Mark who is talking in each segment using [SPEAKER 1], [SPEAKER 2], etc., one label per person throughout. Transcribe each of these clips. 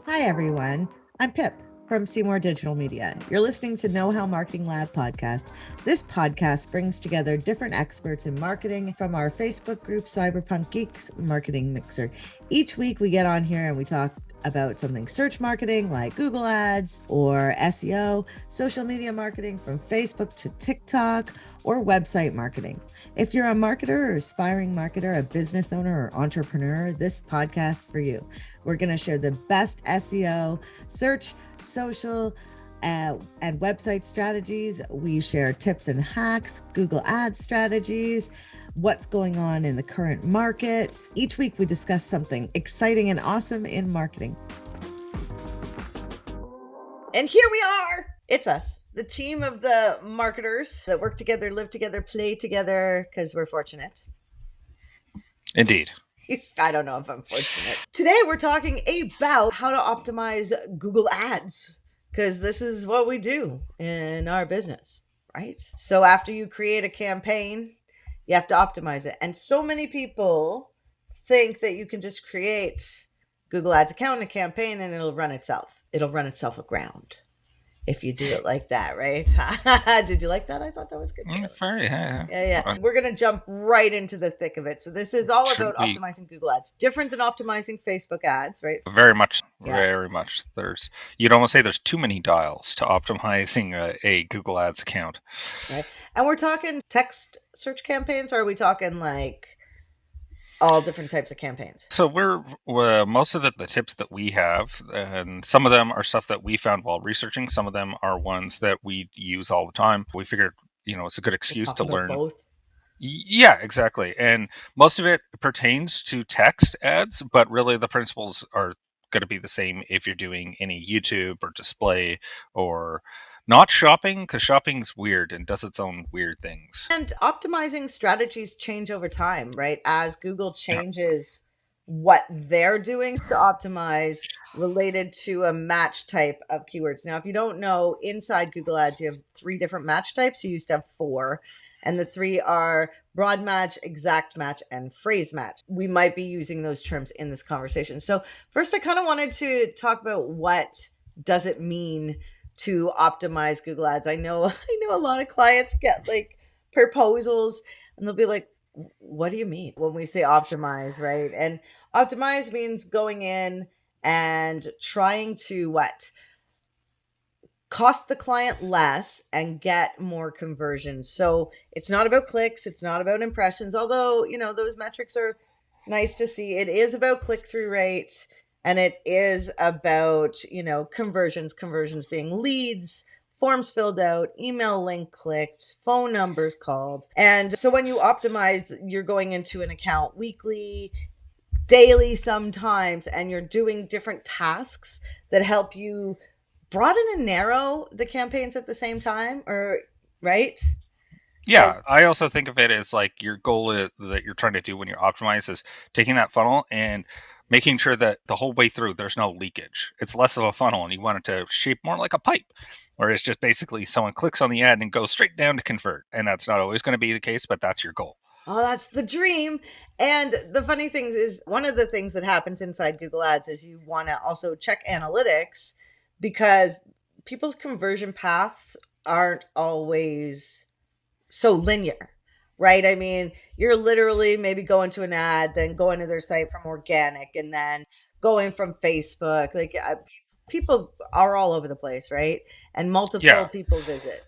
[SPEAKER 1] Hi, everyone. I'm Pip from Seymour Digital Media. You're listening to Know How Marketing Lab podcast. This podcast brings together different experts in marketing from our Facebook group, Cyberpunk Geeks Marketing Mixer. Each week we get on here and we talk about something search marketing like Google Ads or SEO, social media marketing from Facebook to TikTok, or website marketing. If you're a marketer or aspiring marketer, a business owner or entrepreneur, this podcast for you. We're going to share the best SEO, search, social, and website strategies. We share tips and hacks, Google Ads strategies, what's going on in the current market. Each week we discuss something exciting and awesome in marketing. And here we are. It's us, the team of the marketers that work together, live together, play together, because we're fortunate.
[SPEAKER 2] Indeed.
[SPEAKER 1] I don't know if I'm fortunate. Today we're talking about how to optimize Google Ads, because this is what we do in our business, right? So after you create a campaign, you have to optimize it. And so many people think that you can just create Google Ads account and a campaign and it'll run itself. It'll run itself aground if you do it like that, right? Did you like that? I thought that was good. Yeah. We're going to jump right into the thick of it. So this is all about optimizing Google Ads. Different than optimizing Facebook ads, right?
[SPEAKER 2] Very much. You'd almost say there's too many dials to optimizing a Google Ads account.
[SPEAKER 1] Right. And we're talking text search campaigns, or are we talking like all different types of campaigns?
[SPEAKER 2] So we're most of the tips that we have, and some of them are stuff that we found while researching. Some of them are ones that we use all the time. We figured, it's a good excuse to learn
[SPEAKER 1] both.
[SPEAKER 2] Yeah, exactly. And most of it pertains to text ads, but really the principles are going to be the same if you're doing any YouTube or display or not shopping, because shopping's weird and does its own weird things.
[SPEAKER 1] And optimizing strategies change over time, right? As Google changes what they're doing to optimize related to a match type of keywords. Now, if you don't know, inside Google Ads, you have 3 different match types. You used to have 4. And the 3 are broad match, exact match, and phrase match. We might be using those terms in this conversation. So first, I kind of wanted to talk about what does it mean to optimize Google Ads. I know a lot of clients get like proposals and they'll be like, what do you mean when we say optimize, right? And optimize means going in and trying to cost the client less and get more conversions. So it's not about clicks. It's not about impressions, although, those metrics are nice to see. It is about click-through rate. And it is about, conversions being leads, forms filled out, email link clicked, phone numbers called. And so when you optimize, you're going into an account weekly, daily sometimes, and you're doing different tasks that help you broaden and narrow the campaigns at the same time, right?
[SPEAKER 2] Yeah, I also think of it as like your goal that you're trying to do when you're optimized is taking that funnel and making sure that the whole way through there's no leakage. It's less of a funnel and you want it to shape more like a pipe, where it's just basically someone clicks on the ad and goes straight down to convert. And that's not always going to be the case, but that's your goal.
[SPEAKER 1] Oh, that's the dream. And the funny thing is, one of the things that happens inside Google Ads is you want to also check analytics, because people's conversion paths aren't always so linear, right? I mean, you're literally maybe going to an ad, then going to their site from organic, and then going from Facebook. Like people are all over the place, right? And multiple people visit.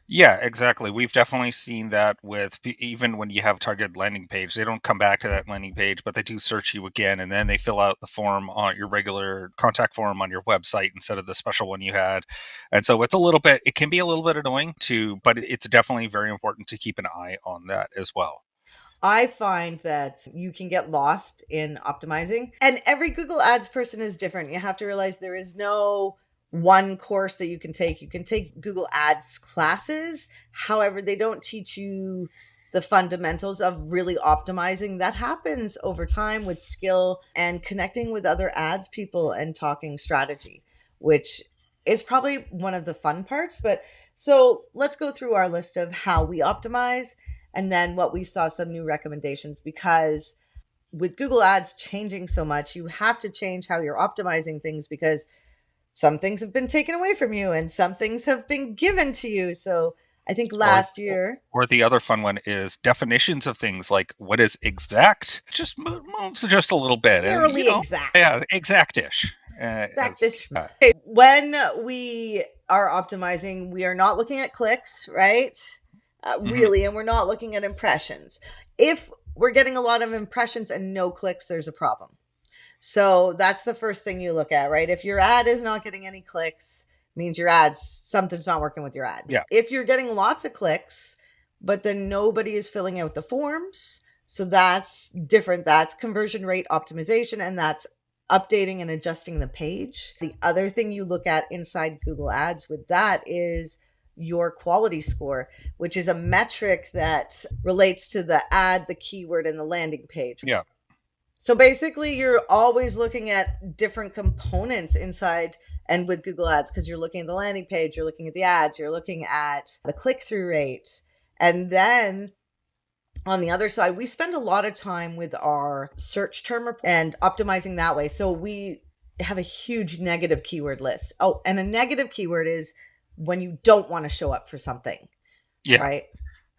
[SPEAKER 2] Yeah, exactly. We've definitely seen that with even when you have a targeted landing page, they don't come back to that landing page, but they do search you again, and then they fill out the form on your regular contact form on your website instead of the special one you had. And so it can be a little bit annoying but it's definitely very important to keep an eye on that as well.
[SPEAKER 1] I find that you can get lost in optimizing, and every Google Ads person is different. You have to realize there is no one course that you can take. You can take Google Ads classes. However, they don't teach you the fundamentals of really optimizing. That happens over time with skill and connecting with other ads people and talking strategy, which is probably one of the fun parts. But so let's go through our list of how we optimize and then what we saw some new recommendations, because with Google Ads changing so much, you have to change how you're optimizing things because some things have been taken away from you and some things have been given to you. So I think
[SPEAKER 2] or
[SPEAKER 1] last year,
[SPEAKER 2] or the other fun one is definitions of things, like what is exact just moves just a little bit, and
[SPEAKER 1] nearly exact.
[SPEAKER 2] yeah, exactish. As
[SPEAKER 1] Exactish. Okay, when we are optimizing, we are not looking at clicks, right?
[SPEAKER 2] mhm,
[SPEAKER 1] Really, and we're not looking at impressions. If we're getting a lot of impressions and no clicks, there's a problem. So that's the first thing you look at, right? If your ad is not getting any clicks, means your ads, something's not working with your ad.
[SPEAKER 2] yeah,
[SPEAKER 1] If you're getting lots of clicks, but then nobody is filling out the forms, so that's different. That's conversion rate optimization, and that's updating and adjusting the page. The other thing you look at inside Google Ads with that is your quality score, which is a metric that relates to the ad, the keyword, and the landing page.
[SPEAKER 2] yeah,
[SPEAKER 1] So basically, you're always looking at different components inside and with Google Ads because you're looking at the landing page, you're looking at the ads, you're looking at the click through rate. And then on the other side, we spend a lot of time with our search term and optimizing that way. So we have a huge negative keyword list. Oh, and a negative keyword is when you don't want to show up for something,
[SPEAKER 2] yeah.
[SPEAKER 1] right?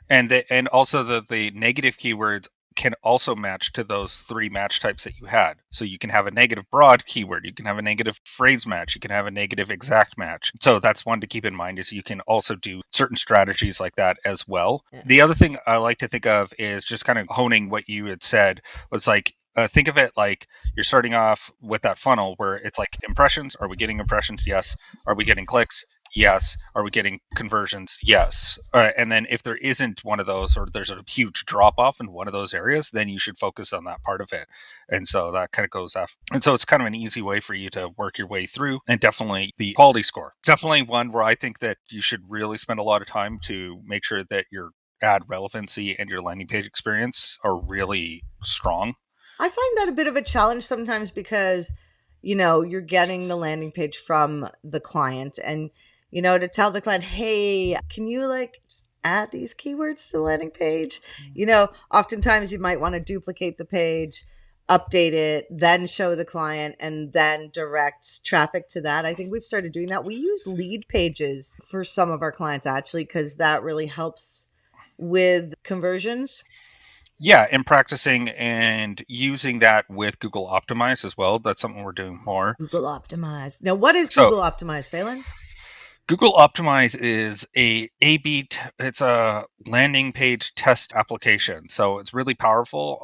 [SPEAKER 2] And also the negative keywords can also match to those three match types that you had. So you can have a negative broad keyword, you can have a negative phrase match, you can have a negative exact match. So that's one to keep in mind, is you can also do certain strategies like that as well.
[SPEAKER 1] Yeah.
[SPEAKER 2] The other thing I like to think of is just kind of honing what you had said was like, think of it like you're starting off with that funnel where it's like impressions. Are we getting impressions? Yes. Are we getting clicks? Yes. Are we getting conversions? Yes. And then if there isn't one of those, or there's a huge drop off in one of those areas, then you should focus on that part of it. And so that kind of goes off. And so it's kind of an easy way for you to work your way through. And definitely the quality score, definitely one where I think that you should really spend a lot of time to make sure that your ad relevancy and your landing page experience are really strong.
[SPEAKER 1] I find that a bit of a challenge sometimes because, you're getting the landing page from the client and, to tell the client, hey, can you just add these keywords to the landing page? Oftentimes you might want to duplicate the page, update it, then show the client and then direct traffic to that. I think we've started doing that. We use lead pages for some of our clients actually, because that really helps with conversions.
[SPEAKER 2] Yeah, and practicing and using that with Google Optimize as well. That's something we're doing more.
[SPEAKER 1] Google Optimize. Now, what is
[SPEAKER 2] So
[SPEAKER 1] Google Optimize, Phelan?
[SPEAKER 2] Google Optimize is it's a landing page test application. So it's really powerful.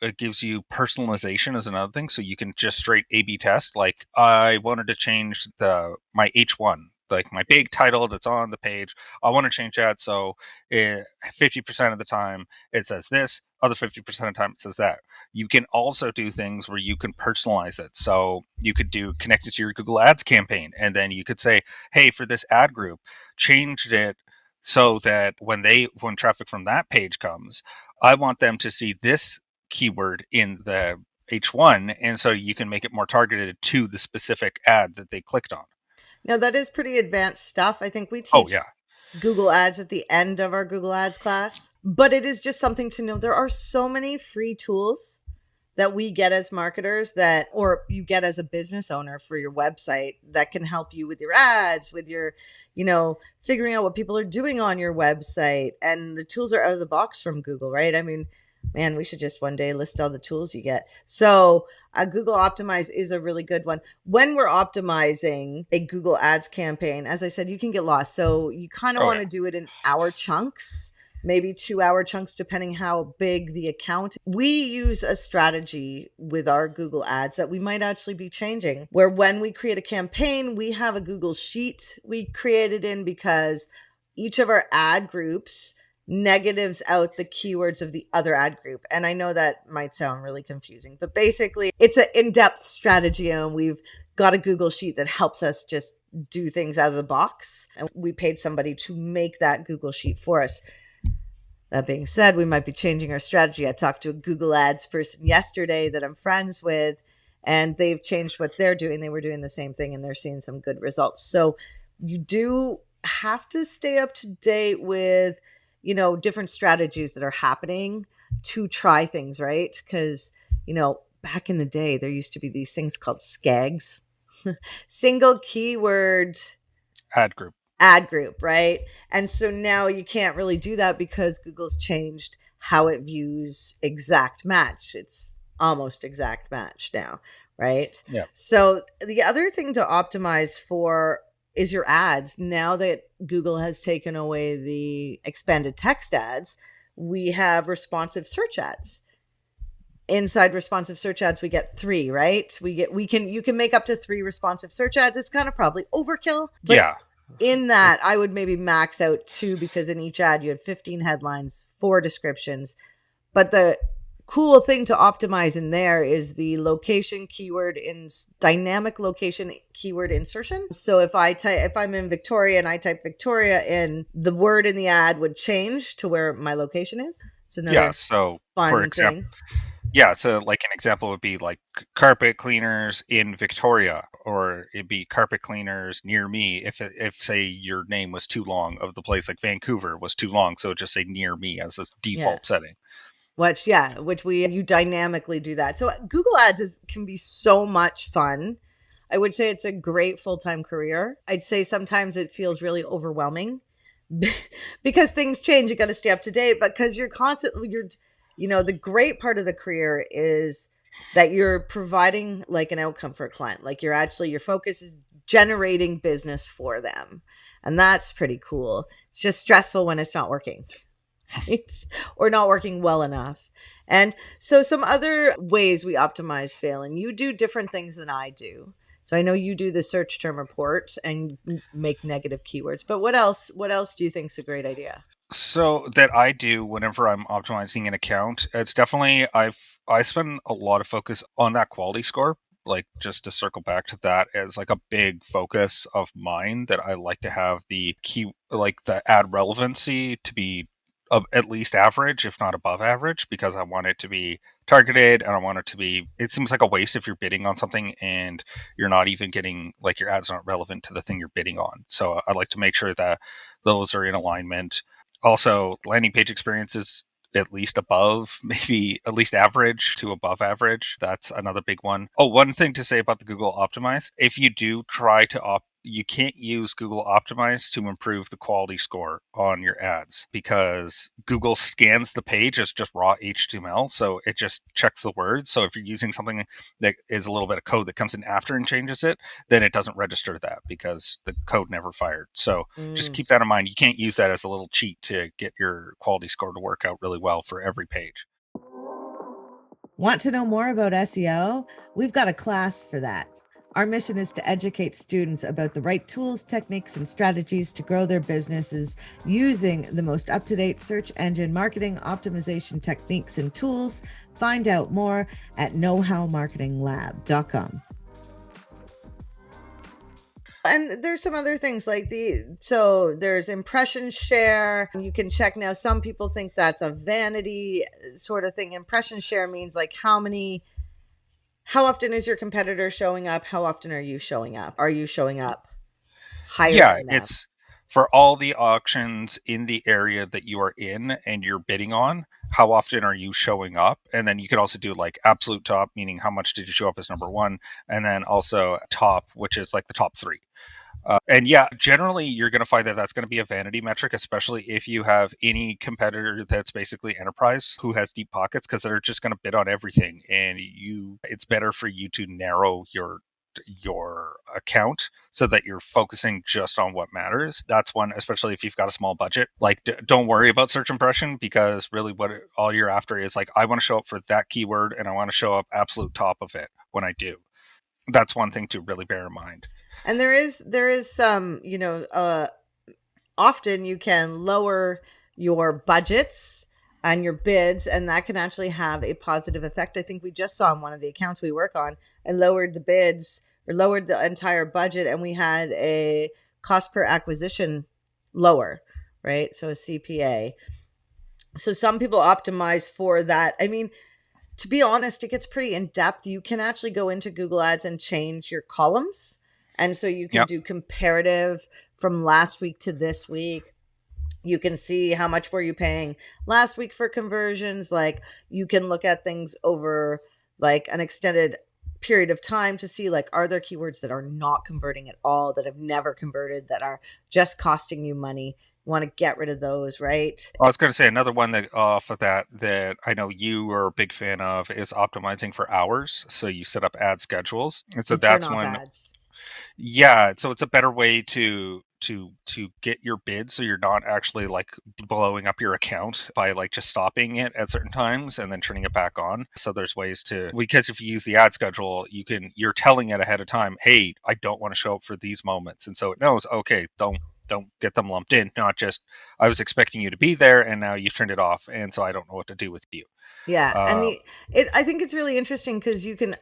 [SPEAKER 2] It gives you personalization as another thing. So you can just straight A/B test. Like I wanted to change my H1, like my big title that's on the page. I want to change that so 50% of the time it says this, other 50% of the time it says that. You can also do things where you can personalize it. So you could connect it to your Google Ads campaign, and then you could say, hey, for this ad group, changed it so that when traffic from that page comes, I want them to see this keyword in the H1, and so you can make it more targeted to the specific ad that they clicked on.
[SPEAKER 1] Now, that is pretty advanced stuff. I think we
[SPEAKER 2] Oh
[SPEAKER 1] teach
[SPEAKER 2] yeah.
[SPEAKER 1] Google Ads at the end of our Google Ads class, but it is just something to know. There are so many free tools that we get as marketers or you get as a business owner for your website that can help you with your ads, with your, figuring out what people are doing on your website. And the tools are out of the box from Google, right? I mean, man, we should just one day list all the tools you get. So Google Optimize is a really good one. When we're optimizing a Google Ads campaign, as I said, you can get lost. So you kind of
[SPEAKER 2] Oh
[SPEAKER 1] want
[SPEAKER 2] yeah.
[SPEAKER 1] to do it in hour chunks, maybe 2 hour chunks, depending how big the account. We use a strategy with our Google Ads that we might actually be changing, where when we create a campaign, we have a Google sheet we created in because each of our ad groups negatives out the keywords of the other ad group. And I know that might sound really confusing, but basically it's an in-depth strategy and we've got a Google sheet that helps us just do things out of the box. And we paid somebody to make that Google sheet for us. That being said, we might be changing our strategy. I talked to a Google Ads person yesterday that I'm friends with, and they've changed what they're doing. They were doing the same thing and they're seeing some good results. So you do have to stay up to date with different strategies that are happening to try things, right? Because Back in the day, there used to be these things called SKAGs, single keyword
[SPEAKER 2] Ad group.
[SPEAKER 1] ad group, right? And so now you can't really do that because Google's changed how it views exact match. It's almost exact match now, right?
[SPEAKER 2] Yeah.
[SPEAKER 1] So the other thing to optimize for is your ads. Now that Google has taken away the expanded text ads, we have responsive search ads. Inside responsive search ads, we get 3, right? You can make up to 3 responsive search ads. It's kind of probably overkill, but
[SPEAKER 2] Yeah.
[SPEAKER 1] in that, I would maybe max out 2, because in each ad you had 15 headlines, 4 descriptions. But the cool thing to optimize in there is the location keyword in dynamic location keyword insertion. So if I'm in Victoria and I type Victoria in, the word in the ad would change to where my location is. It's
[SPEAKER 2] Yeah.
[SPEAKER 1] another
[SPEAKER 2] So, for
[SPEAKER 1] fun
[SPEAKER 2] example,
[SPEAKER 1] thing.
[SPEAKER 2] yeah, so like an example would be like carpet cleaners in Victoria, or it'd be carpet cleaners near me if say your name was too long of the place, like Vancouver was too long, so just say near me as a
[SPEAKER 1] Yeah.
[SPEAKER 2] default setting.
[SPEAKER 1] Which you dynamically do that. So Google Ads can be so much fun. I would say it's a great full-time career. I'd say sometimes it feels really overwhelming because things change. You got to stay up to date, but because the great part of the career is that you're providing like an outcome for a client. Like your focus is generating business for them. And that's pretty cool. It's just stressful when it's not working. It's or not working well enough. And so some other ways we optimize Phelan, you do different things than I do. So I know you do the search term report and make negative keywords, but what else do you think is a great idea?
[SPEAKER 2] So that I do whenever I'm optimizing an account, it's definitely I spend a lot of focus on that quality score. Like, just to circle back to that as like a big focus of mine, that I like to have the key, like the ad relevancy to be of at least average, if not above average, because I want it to be targeted, and I want it to be. It seems like a waste if you're bidding on something and you're not even getting, like, your ads aren't relevant to the thing you're bidding on. So I like to make sure that those are in alignment. Also, landing page experience is at least above, maybe at least average to above average. That's another big one. Oh, one thing to say about the Google Optimize: if you do try to you can't use Google Optimize to improve the quality score on your ads, because Google scans the page as just raw HTML, so it just checks the words. So if you're using something that is a little bit of code that comes in after and changes it, then it doesn't register that because the code never fired. So just
[SPEAKER 1] Mm.
[SPEAKER 2] keep that in mind. You can't use that as a little cheat to get your quality score to work out really well for every page.
[SPEAKER 1] Want to know more about SEO? We've got a class for that. Our mission is to educate students about the right tools, techniques, and strategies to grow their businesses using the most up to date search engine marketing optimization techniques and tools. Find out more at knowhowmarketinglab.com. And there's some other things like there's impression share. You can check now. Some people think that's a vanity sort of thing. Impression share means like how often is your competitor showing up? How often are you showing up? Are you showing up higher
[SPEAKER 2] Yeah,
[SPEAKER 1] than them?
[SPEAKER 2] it's for all the auctions in the area that you are in and you're bidding on. How often are you showing up? And then you could also do like absolute top, meaning how much did you show up as number one, and then also top, which is like the top three. And yeah, generally you're going to find that that's going to be a vanity metric, especially if you have any competitor that's basically enterprise who has deep pockets, because they're just going to bid on everything, and it's better for you to narrow your account so that you're focusing just on what matters. That's one, especially if you've got a small budget. Like, don't worry about search impression, because really all you're after is like, I want to show up for that keyword and I want to show up absolute top of it when I do. That's one thing to really bear in mind.
[SPEAKER 1] And there is some, often you can lower your budgets and your bids, and that can actually have a positive effect. I think we just saw on one of the accounts we work on, and lowered the bids or lowered the entire budget, and we had a cost per acquisition lower, right? So a CPA. So some people optimize for that. I mean, to be honest, it gets pretty in depth. You can actually go into Google Ads and change your columns. And so you can
[SPEAKER 2] Yep.
[SPEAKER 1] do comparative from last week to this week. You can see how much were you paying last week for conversions. Like, you can look at things over like an extended period of time to see, like, are there keywords that are not converting at all, that have never converted, that are just costing you money? You want to get rid of those, right?
[SPEAKER 2] I was going to say another one that off of that I know you are a big fan of is optimizing for hours. So you set up ad schedules, and so
[SPEAKER 1] And turn
[SPEAKER 2] that's
[SPEAKER 1] off
[SPEAKER 2] when,
[SPEAKER 1] ads.
[SPEAKER 2] yeah. So it's a better way to get your bid, so you're not actually like blowing up your account by like just stopping it at certain times and then turning it back on. So there's ways to, because if you use the ad schedule, you're telling it ahead of time, hey, I don't want to show up for these moments, and so it knows, okay, don't get them lumped in, not just I was expecting you to be there and now you've turned it off and so I don't know what to do with you.
[SPEAKER 1] Yeah, and
[SPEAKER 2] uh,
[SPEAKER 1] I think it's really interesting because you can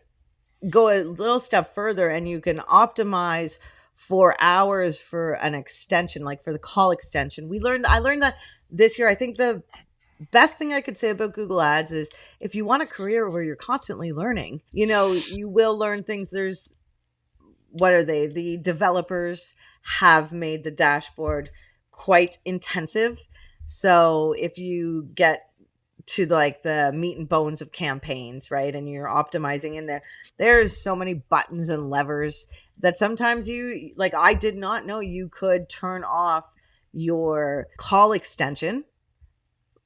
[SPEAKER 1] go a little step further and you can optimize for hours for an extension, like for the call extension. I learned that this year. I think the best thing I could say about Google Ads is, if you want a career where you're constantly learning, you will learn things. There's, what are they? The developers have made the dashboard quite intensive. So if you get to like the meat and bones of campaigns, right, and you're optimizing in there, there's so many buttons and levers that sometimes you, like, I did not know you could turn off your call extension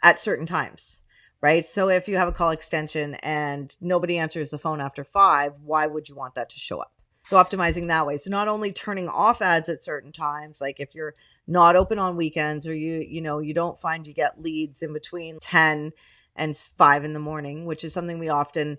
[SPEAKER 1] at certain times, right? So if you have a call extension and nobody answers the phone after 5, why would you want that to show up? So optimizing that way. So not only turning off ads at certain times, like if you're not open on weekends, or you don't find you get leads in between 10 and 5 in the morning, which is something we often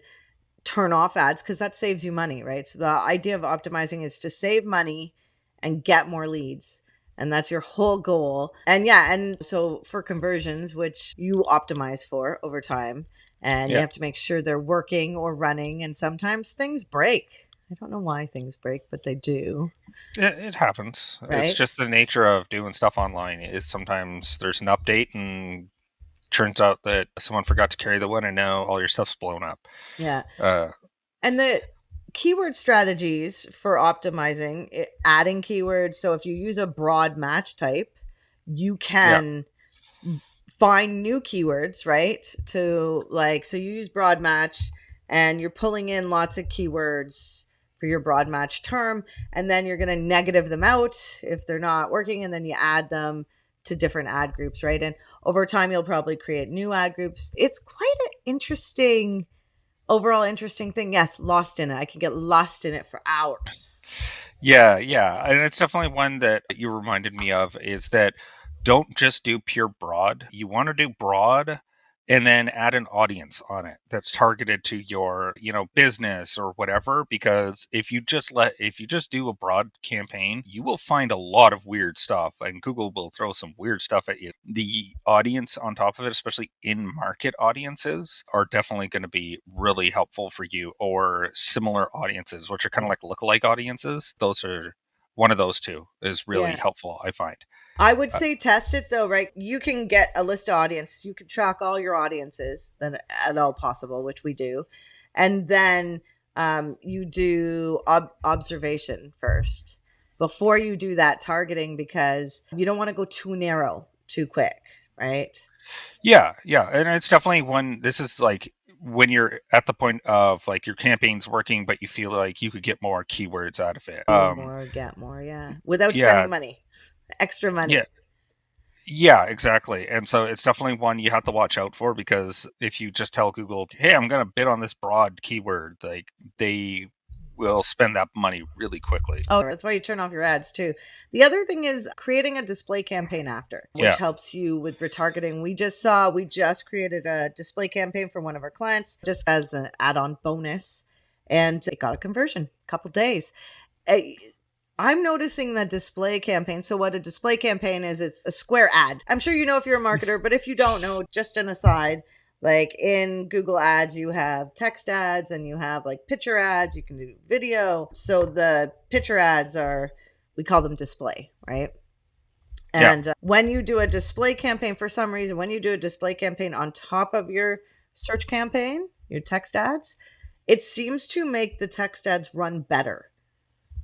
[SPEAKER 1] turn off ads because that saves you money, right? So the idea of optimizing is to save money and get more leads. And that's your whole goal. And yeah, and so for conversions, which you optimize for over time, and you
[SPEAKER 2] yeah,
[SPEAKER 1] have to make sure they're working or running. And sometimes things break. I don't know why things break, but they do,
[SPEAKER 2] it happens. It's
[SPEAKER 1] right?
[SPEAKER 2] just the nature of doing stuff online is sometimes there's an update and turns out that someone forgot to carry the one and now all your stuff's blown up.
[SPEAKER 1] Yeah.
[SPEAKER 2] uh,
[SPEAKER 1] And the keyword strategies for optimizing, adding keywords. So if you use a broad match type, you
[SPEAKER 2] yeah,
[SPEAKER 1] can find new keywords, right? To like, so you use broad match and you're pulling in lots of keywords for your broad match term, and then you're going to negative them out if they're not working, and then you add them to different ad groups, right? And over time you'll probably create new ad groups. It's quite an interesting, overall interesting thing. Yes, lost in it. I can get lost in it for hours.
[SPEAKER 2] yeah, and it's definitely one that you reminded me of, is that don't just do pure broad. You want to do broad and then add an audience on it that's targeted to your, business or whatever, because if you just do a broad campaign, you will find a lot of weird stuff and Google will throw some weird stuff at you. The audience on top of it, especially in market audiences, are definitely going to be really helpful for you, or similar audiences, which are kind of
[SPEAKER 1] Yeah.
[SPEAKER 2] like lookalike audiences. Those are one of those two is really
[SPEAKER 1] Yeah.
[SPEAKER 2] helpful, I find.
[SPEAKER 1] I would
[SPEAKER 2] Uh,
[SPEAKER 1] say test it though, right? You can get a list of audience. You can track all your audiences then at all possible, which we do. And then you do observation first before you do that targeting, because you don't want to go too narrow too quick, right?
[SPEAKER 2] yeah, and it's definitely one. This is like when you're at the point of like your campaign's working, but you feel like you could get more keywords out of it.
[SPEAKER 1] Do more, get more, yeah. Without
[SPEAKER 2] Yeah,
[SPEAKER 1] spending money, extra
[SPEAKER 2] yeah,
[SPEAKER 1] money.
[SPEAKER 2] yeah, exactly. And so it's definitely one you have to watch out for, because if you just tell Google, "Hey, I'm going to bid on this broad keyword," like they will spend that money really quickly.
[SPEAKER 1] Oh, that's why you turn off your ads too. The other thing is creating a display campaign after, which
[SPEAKER 2] Yeah,
[SPEAKER 1] helps you with retargeting. We just created a display campaign for one of our clients just as an add-on bonus, and it got a conversion a couple days. I- I'm noticing the display campaign. So what a display campaign is, it's a square ad. I'm sure you know if you're a marketer, but if you don't know, just an aside, like in Google Ads, you have text ads and you have like picture ads, you can do video. So the picture ads are, we call them display, right?
[SPEAKER 2] yeah,
[SPEAKER 1] And when you do a display campaign, for some reason, when you do a display campaign on top of your search campaign, your text ads, it seems to make the text ads run better,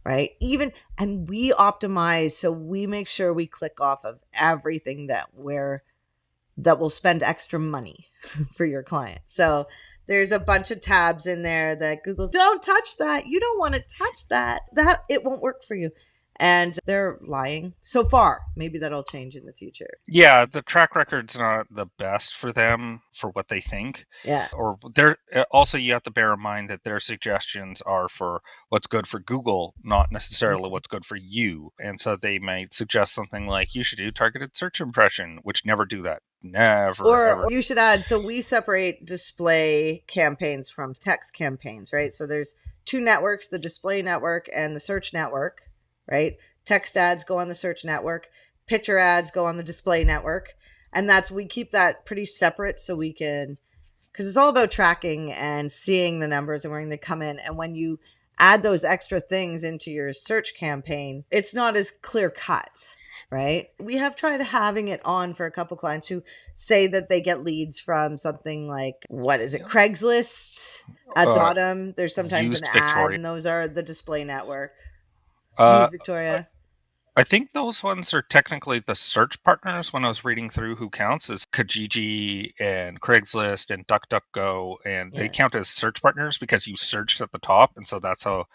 [SPEAKER 1] right? Even, and we optimize, so we make sure we click off of everything that will spend extra money for your client. So there's a bunch of tabs in there that Google's, don't touch that. You don't want to touch that. That it won't work for you. And they're lying so far. Maybe that'll change in the future.
[SPEAKER 2] Yeah, the track record's not the best for them for what they think.
[SPEAKER 1] Yeah.
[SPEAKER 2] Or they're also, you have to bear in mind that their suggestions are for what's good for Google, not necessarily what's good for you. And so they might suggest something like you should do targeted search impression, which never do that. Never
[SPEAKER 1] Or
[SPEAKER 2] ever.
[SPEAKER 1] you should add, so we separate display campaigns from text campaigns, right? So there's two networks, the display network and the search network, right? Text ads go on the search network, picture ads go on the display network. And we keep that pretty separate so we can, because it's all about tracking and seeing the numbers and where they come in. And when you add those extra things into your search campaign, it's not as clear cut, right? We have tried having it on for a couple clients who say that they get leads from something like, what is it, Craigslist? At the bottom, there's sometimes an
[SPEAKER 2] Used
[SPEAKER 1] ad,
[SPEAKER 2] Victoria.
[SPEAKER 1] and those are the display network.
[SPEAKER 2] Uh,
[SPEAKER 1] Use Victoria.
[SPEAKER 2] I think those ones are technically the search partners. When I was reading through who counts is Kijiji and Craigslist and DuckDuckGo, and they
[SPEAKER 1] Yeah.
[SPEAKER 2] count as search partners because you searched at the top, and so that's how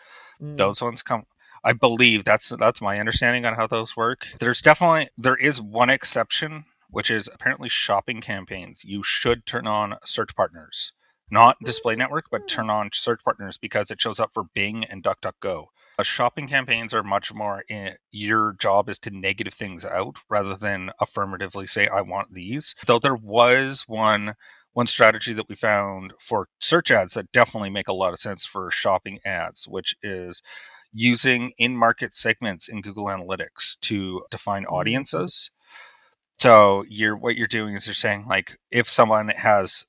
[SPEAKER 1] Mm.
[SPEAKER 2] those ones come. I believe that's my understanding on how those work. There is one exception, which is apparently shopping campaigns. You should turn on search partners, not display network, but turn on search partners because it shows up for Bing and DuckDuckGo. Shopping campaigns are much more your job is to negative things out rather than affirmatively say I want these. Though there was one strategy that we found for search ads that definitely make a lot of sense for shopping ads, which is using in-market segments in Google Analytics to define
[SPEAKER 1] Mm.
[SPEAKER 2] audiences. So what you're doing is you're saying like if someone has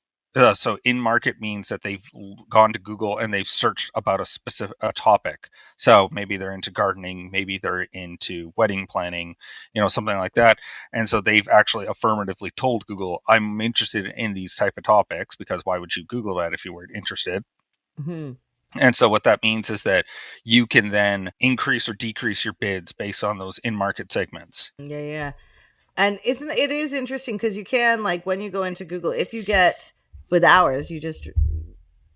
[SPEAKER 2] so in market means that they've gone to Google and they've searched about a specific topic. So maybe they're into gardening, maybe they're into wedding planning, something like that. And so they've actually affirmatively told Google, I'm interested in these type of topics, because why would you Google that if you weren't interested?
[SPEAKER 1] Mm-hmm.
[SPEAKER 2] And so what that means is that you can then increase or decrease your bids based on those in-market segments.
[SPEAKER 1] Yeah, yeah. And it is interesting because you can, like, when you go into Google, if you get with hours, you just,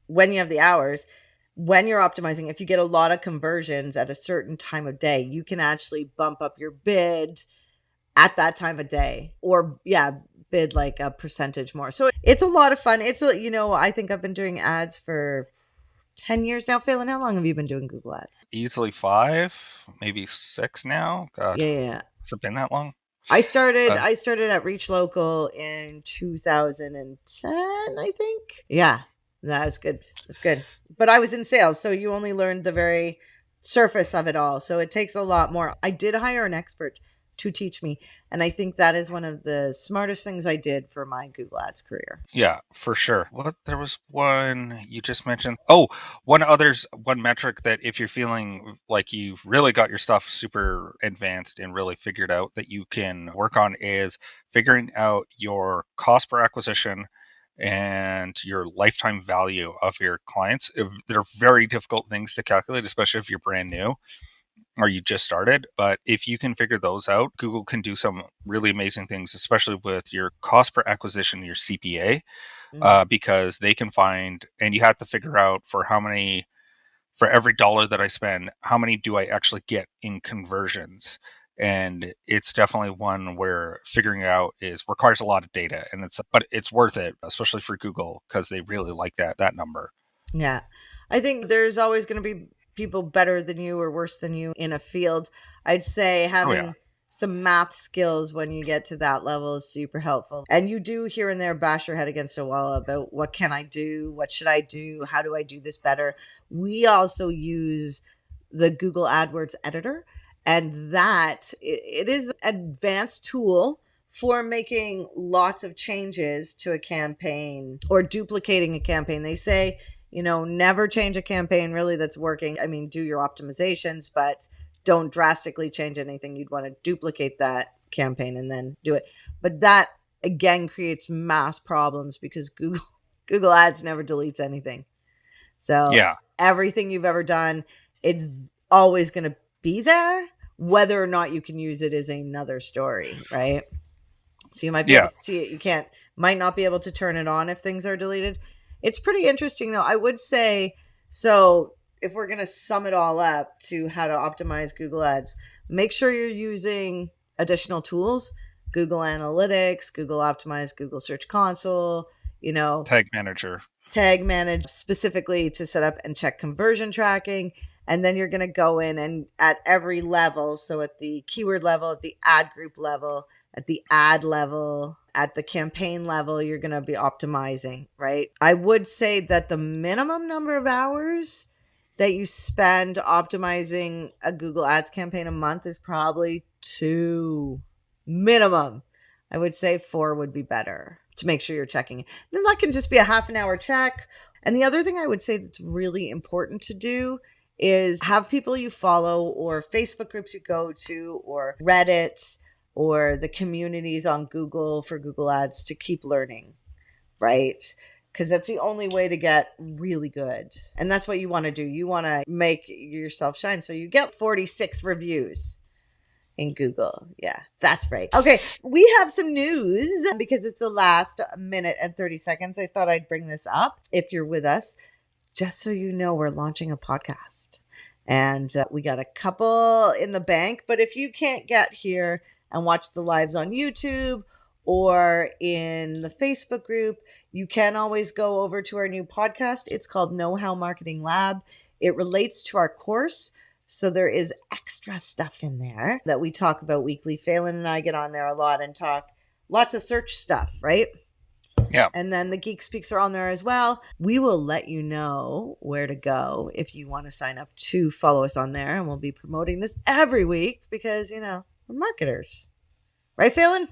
[SPEAKER 1] when you have the hours, when you're optimizing, if you get a lot of conversions at a certain time of day, you can actually bump up your bid at that time of day, or yeah, bid like a percentage more. So it's a lot of fun. I think I've been doing ads for 10 years now. Phelan, how long have you been doing Google ads?
[SPEAKER 2] Easily 5, maybe 6 now. God,
[SPEAKER 1] Yeah, yeah, yeah.
[SPEAKER 2] has it been that long?
[SPEAKER 1] I started
[SPEAKER 2] Uh,
[SPEAKER 1] I started at Reach Local in 2010, I think. Yeah. That's good. That's good. But I was in sales, so you only learned the very surface of it all. So it takes a lot more. I did hire an expert to teach me, and I think that is one of the smartest things I did for my Google Ads career.
[SPEAKER 2] yeah, for sure. What there was one you just mentioned. One metric that if you're feeling like you've really got your stuff super advanced and really figured out that you can work on is figuring out your cost per acquisition and your lifetime value of your clients. They're very difficult things to calculate, especially if you're brand new or you just started. But if you can figure those out, Google can do some really amazing things, especially with your cost per acquisition, your CPA,
[SPEAKER 1] Mm.
[SPEAKER 2] because they can find, and you have to figure out for every dollar that I spend, how many do I actually get in conversions? And it's definitely one where figuring out requires a lot of data, but it's worth it, especially for Google because they really like that number.
[SPEAKER 1] Yeah. I think there's always going to be people better than you or worse than you in a field. I'd say
[SPEAKER 2] Oh yeah,
[SPEAKER 1] having some math skills when you get to that level is super helpful. And you do here and there bash your head against a wall about what can I do? What should I do? How do I do this better? We also use the Google AdWords editor, and it is an advanced tool for making lots of changes to a campaign or duplicating a campaign. They say, never change a campaign really that's working. I mean, do your optimizations, but don't drastically change anything. You'd want to duplicate that campaign and then do it. But that again creates mass problems because Google Ads never deletes anything. So
[SPEAKER 2] yeah,
[SPEAKER 1] everything you've ever done, it's always going to be there. Whether or not you can use it is another story, right? So you might be able
[SPEAKER 2] yeah.
[SPEAKER 1] to see it. You might not be able to turn it on if things are deleted. It's pretty interesting though. I would say, so if we're going to sum it all up to how to optimize Google Ads, make sure you're using additional tools, Google Analytics, Google Optimize, Google Search Console,
[SPEAKER 2] Tag Manager.
[SPEAKER 1] Tag Manage specifically to set up and check conversion tracking. And then you're going to go in and at every level, so at the keyword level, at the ad group level, at the ad level, at the campaign level, you're going to be optimizing, right? I would say that the minimum number of hours that you spend optimizing a Google Ads campaign a month is probably 2 minimum. I would say 4 would be better to make sure you're checking it. Then that can just be a half an hour check. And the other thing I would say that's really important to do is have people you follow or Facebook groups you go to or Reddit or the communities on Google for Google Ads to keep learning, right? Because that's the only way to get really good. And that's what you want to do. You want to make yourself shine. So you get 46 reviews in Google. Yeah, that's right. Okay, we have some news because it's the last minute and 30 seconds. I thought I'd bring this up if you're with us. Just so you know, we're launching a podcast and we got a couple in the bank. But if you can't get here and watch the lives on YouTube or in the Facebook group, you can always go over to our new podcast. It's called Know How Marketing Lab. It relates to our course. So there is extra stuff in there that we talk about weekly. Phelan and I get on there a lot and talk lots of search stuff, right?
[SPEAKER 2] Yeah.
[SPEAKER 1] And then the Geek Speaks are on there as well. We will let you know where to go if you want to sign up to follow us on there. And we'll be promoting this every week because, we're marketers. Right, Phelan?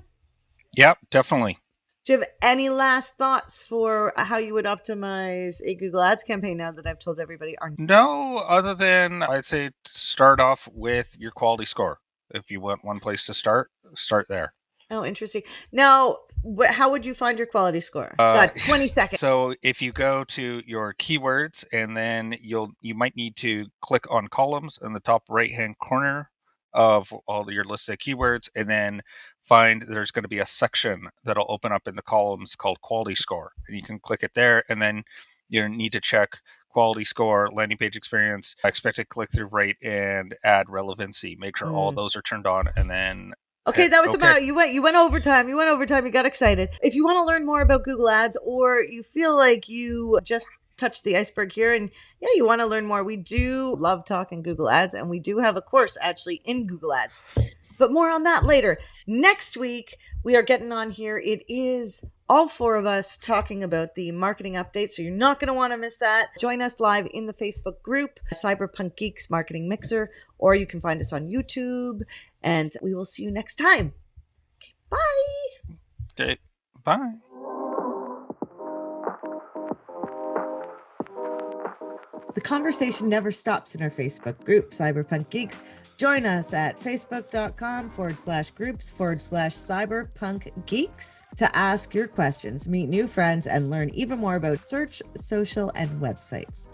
[SPEAKER 2] Yeah, definitely.
[SPEAKER 1] Do you have any last thoughts for how you would optimize a Google Ads campaign now that I've told everybody?
[SPEAKER 2] No, other than I'd say start off with your quality score. If you want one place to start there.
[SPEAKER 1] Oh, interesting. Now, how would you find your quality score? Got 20 seconds.
[SPEAKER 2] So if you go to your keywords and then you might need to click on columns in the top right-hand corner of all your listed keywords, and then find there's going to be a section that'll open up in the columns called quality score. And you can click it there, and then you need to check quality score, landing page experience, expected click-through rate, and ad relevancy. Make sure all those are turned on, and then
[SPEAKER 1] okay, that was about you went overtime. You got excited. If you want to learn more about Google Ads or you feel like you just touched the iceberg here and you want to learn more, we do love talking Google Ads and we do have a course actually in Google Ads. But more on that later. Next week, we are getting on here. It is all 4 of us talking about the marketing update. So you're not going to want to miss that. Join us live in the Facebook group, Cyberpunk Geeks Marketing Mixer, or you can find us on YouTube. And we will see you next time. Okay, bye.
[SPEAKER 2] Okay, bye.
[SPEAKER 1] The conversation never stops in our Facebook group, Cyberpunk Geeks. Join us at facebook.com/groups/cyberpunk geeks to ask your questions, meet new friends, and learn even more about search, social, and websites.